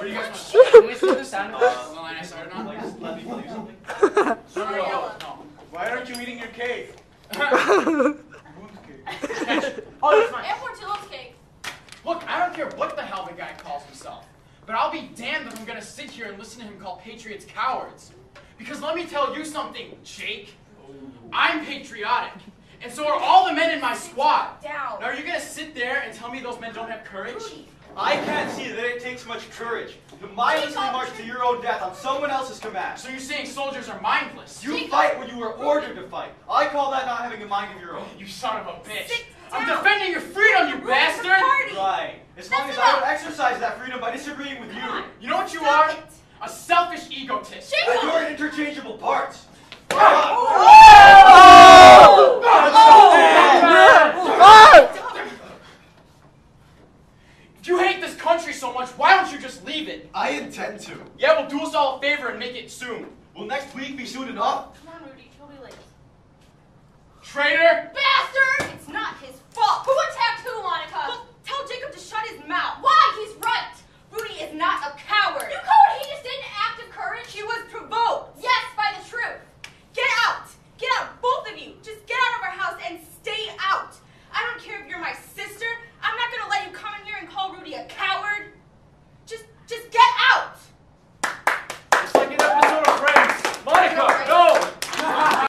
What do you guys want? Can we see the sound effects the line I started on? Let me tell you something. No. Why aren't you eating your cake? Oh, that's fine. And Portillo's cake. Look, I don't care what the hell the guy calls himself, but I'll be damned if I'm gonna sit here and listen to him call patriots cowards. Because let me tell you something, Jake. I'm patriotic, and so are all the men in my squad. Down. Now, are you gonna sit there and tell me those men don't have courage? I can't see that it takes much courage to mindlessly march to your own death on someone else's command. So you're saying soldiers are mindless? You fight when you are ordered to fight. I call that not having a mind of your own. You son of a bitch! Sit I'm down. defending your freedom, you Rules the bastard! party. Right. As long as Listen I don't up. exercise that freedom by disagreeing with you. Come on. You know what you Stop are? it. A selfish egotist. Shake And off. you're interchangeable parts. If you hate this country so much, why don't you just leave it? I intend to. Yeah, well, do us all a favor and make it soon. Will next week be soon enough? Come on, Rudy. He'll be late. Traitor!